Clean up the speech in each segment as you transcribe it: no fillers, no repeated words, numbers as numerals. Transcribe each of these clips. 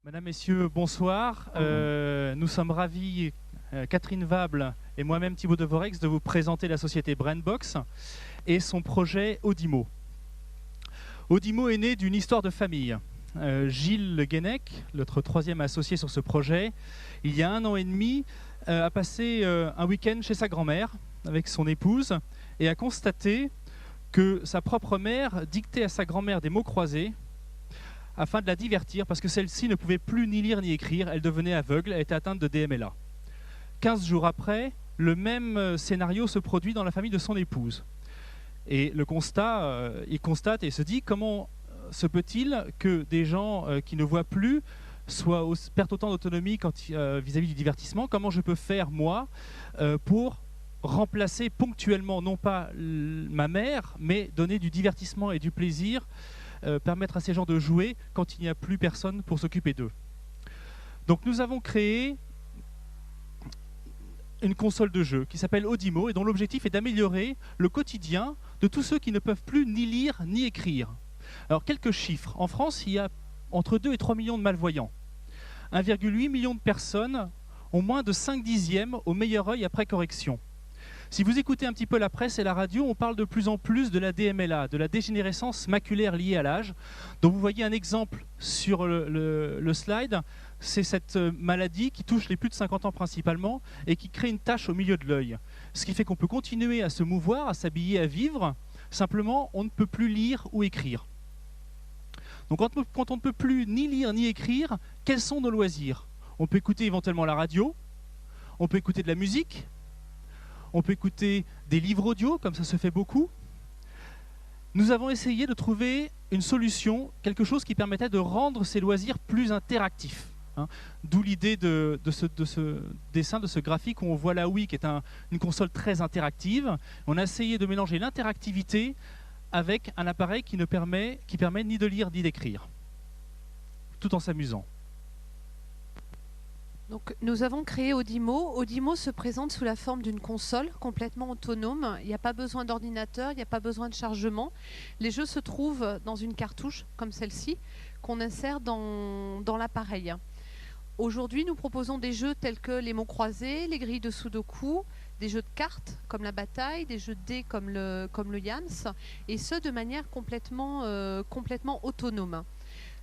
Mesdames, Messieurs, bonsoir. Nous sommes ravis, Catherine Vable et moi-même Thibaut Devorex, de vous présenter la société Brainbox et son projet Audimo. Audimo est né d'une histoire de famille. Gilles Le Guenec, notre troisième associé sur ce projet, il y a 1 an et demi, a passé un week-end chez sa grand-mère avec son épouse et a constaté que sa propre mère dictait à sa grand-mère des mots croisés afin de la divertir, parce que celle-ci ne pouvait plus ni lire ni écrire, elle devenait aveugle, elle était atteinte de DMLA. 15 jours après, le même scénario se produit dans la famille de son épouse. Et le constat, il constate et se dit, comment se peut-il que des gens qui ne voient plus perdent autant d'autonomie vis-à-vis du divertissement? Comment je peux faire, moi, pour remplacer ponctuellement, non pas ma mère, mais donner du divertissement et du plaisir, permettre à ces gens de jouer quand il n'y a plus personne pour s'occuper d'eux. Donc nous avons créé une console de jeu qui s'appelle Audimo et dont l'objectif est d'améliorer le quotidien de tous ceux qui ne peuvent plus ni lire ni écrire. Alors quelques chiffres. En France, il y a entre 2 et 3 millions de malvoyants. 1,8 million de personnes ont moins de 5/10 au meilleur œil après correction. Si vous écoutez un petit peu la presse et la radio, on parle de plus en plus de la DMLA, de la dégénérescence maculaire liée à l'âge, dont vous voyez un exemple sur le slide. C'est cette maladie qui touche les plus de 50 ans principalement et qui crée une tache au milieu de l'œil. Ce qui fait qu'on peut continuer à se mouvoir, à s'habiller, à vivre, simplement on ne peut plus lire ou écrire. Donc quand on ne peut plus ni lire ni écrire, quels sont nos loisirs? On peut écouter éventuellement la radio, on peut écouter de la musique, on peut écouter des livres audio, comme ça se fait beaucoup. Nous avons essayé de trouver une solution, quelque chose qui permettait de rendre ces loisirs plus interactifs. D'où l'idée de ce dessin, de ce graphique où on voit la Wii, qui est une console très interactive. On a essayé de mélanger l'interactivité avec un appareil qui permet ni de lire ni d'écrire, tout en s'amusant. Donc, nous avons créé Audimo. Audimo se présente sous la forme d'une console complètement autonome. Il n'y a pas besoin d'ordinateur, il n'y a pas besoin de chargement. Les jeux se trouvent dans une cartouche comme celle-ci qu'on insère dans l'appareil. Aujourd'hui, nous proposons des jeux tels que les mots croisés, les grilles de Sudoku, des jeux de cartes comme la bataille, des jeux de dés comme le Yams, et ce de manière complètement autonome.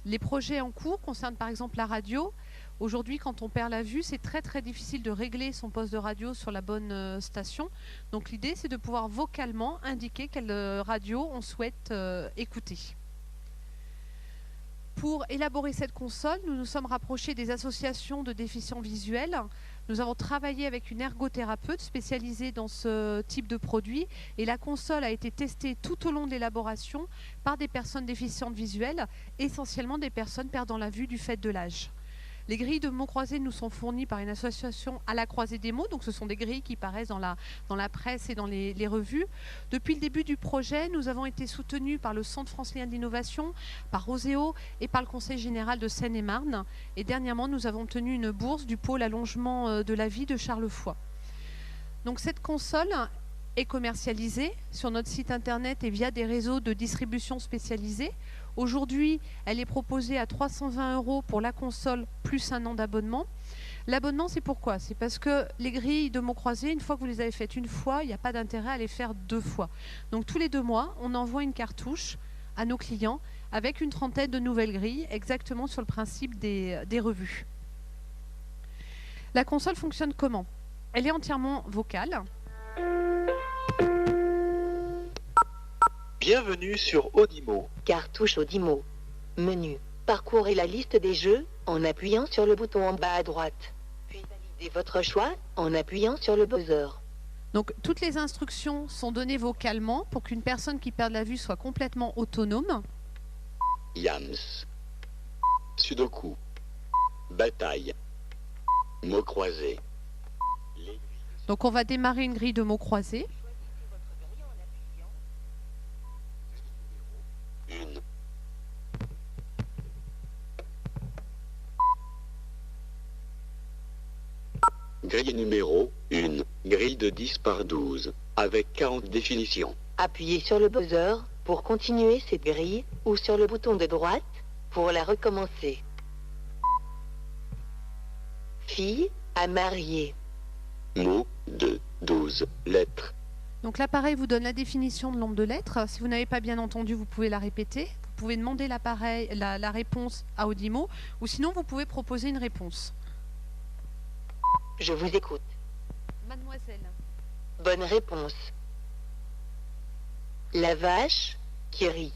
Les projets en cours concernent par exemple la radio. Aujourd'hui, quand on perd la vue, c'est très très difficile de régler son poste de radio sur la bonne station. Donc l'idée, c'est de pouvoir vocalement indiquer quelle radio on souhaite écouter. Pour élaborer cette console, nous nous sommes rapprochés des associations de déficients visuels. Nous avons travaillé avec une ergothérapeute spécialisée dans ce type de produit et la console a été testée tout au long de l'élaboration par des personnes déficientes visuelles, essentiellement des personnes perdant la vue du fait de l'âge. Les grilles de mots croisés nous sont fournies par une association à la croisée des mots, donc ce sont des grilles qui paraissent dans la presse et dans les revues. Depuis le début du projet, nous avons été soutenus par le Centre francilien d'innovation, par Roséo et par le Conseil général de Seine-et-Marne. Et dernièrement, nous avons obtenu une bourse du pôle allongement de la vie de Charles Foix. Donc cette console est commercialisée sur notre site internet et via des réseaux de distribution spécialisés. Aujourd'hui, elle est proposée à 320 € pour la console plus 1 an d'abonnement. L'abonnement, c'est pourquoi? C'est parce que les grilles de mots croisés, une fois que vous les avez faites une fois, il n'y a pas d'intérêt à les faire 2 fois. Donc tous les 2 mois, on envoie une cartouche à nos clients avec une trentaine de nouvelles grilles, exactement sur le principe des revues. La console fonctionne comment? Elle est entièrement vocale. Bienvenue sur Audimo. Cartouche Audimo. Menu. Parcourez la liste des jeux en appuyant sur le bouton en bas à droite. Puis validez votre choix en appuyant sur le buzzer. Donc toutes les instructions sont données vocalement pour qu'une personne qui perd la vue soit complètement autonome. Yams. Sudoku. Bataille. Mots croisés. Donc on va démarrer une grille de mots croisés. Grille numéro 1, grille de 10 par 12, avec 40 définitions. Appuyez sur le buzzer pour continuer cette grille ou sur le bouton de droite pour la recommencer. Fille à marier. Mot de 12 lettres. Donc l'appareil vous donne la définition de nombre de lettres. Si vous n'avez pas bien entendu, vous pouvez la répéter. Vous pouvez demander la réponse à Audimo, ou sinon vous pouvez proposer une réponse. Je vous écoute. Mademoiselle. Bonne réponse. La vache qui rit.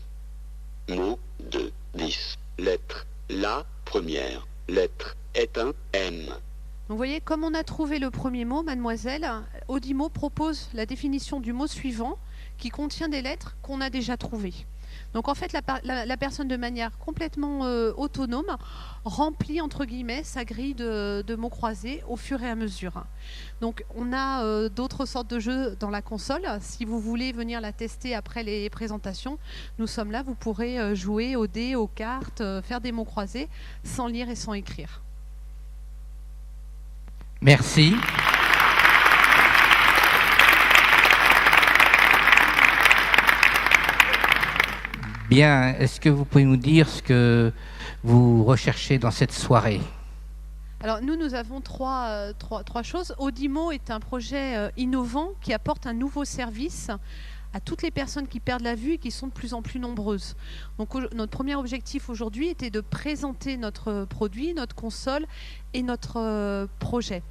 Mot de 10 lettres. La première lettre est un M. Donc vous voyez, comme on a trouvé le premier mot, mademoiselle, Audimo propose la définition du mot suivant qui contient des lettres qu'on a déjà trouvées. Donc en fait, la personne de manière complètement autonome remplit entre guillemets sa grille de mots croisés au fur et à mesure. Donc on a d'autres sortes de jeux dans la console. Si vous voulez venir la tester après les présentations, nous sommes là, vous pourrez jouer aux dés, aux cartes, faire des mots croisés sans lire et sans écrire. Merci. Bien, est-ce que vous pouvez nous dire ce que vous recherchez dans cette soirée? Alors nous avons trois choses. Audimo est un projet innovant qui apporte un nouveau service à toutes les personnes qui perdent la vue et qui sont de plus en plus nombreuses. Donc notre premier objectif aujourd'hui était de présenter notre produit, notre console et notre projet.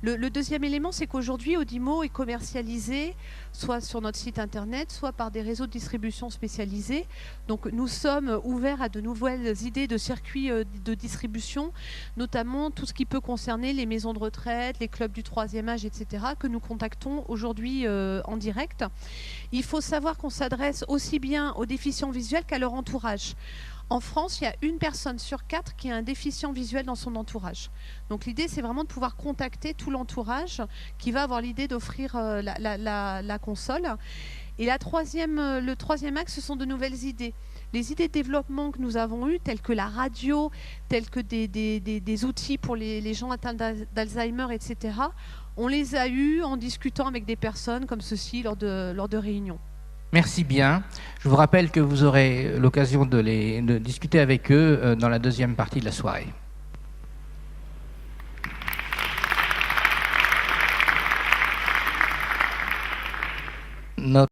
Le deuxième élément, c'est qu'aujourd'hui, Audimo est commercialisé soit sur notre site internet, soit par des réseaux de distribution spécialisés. Donc nous sommes ouverts à de nouvelles idées de circuits de distribution, notamment tout ce qui peut concerner les maisons de retraite, les clubs du troisième âge, etc., que nous contactons aujourd'hui en direct. Il faut savoir qu'on s'adresse aussi bien aux déficients visuels qu'à leur entourage. En France, il y a une personne sur 4 qui a un déficient visuel dans son entourage. Donc l'idée, c'est vraiment de pouvoir contacter tout l'entourage qui va avoir l'idée d'offrir la console. Et le troisième axe, ce sont de nouvelles idées. Les idées de développement que nous avons eues, telles que la radio, telles que des outils pour les gens atteints d'Alzheimer, etc., on les a eues en discutant avec des personnes comme ceci lors de réunions. Merci bien. Je vous rappelle que vous aurez l'occasion de discuter avec eux dans la deuxième partie de la soirée.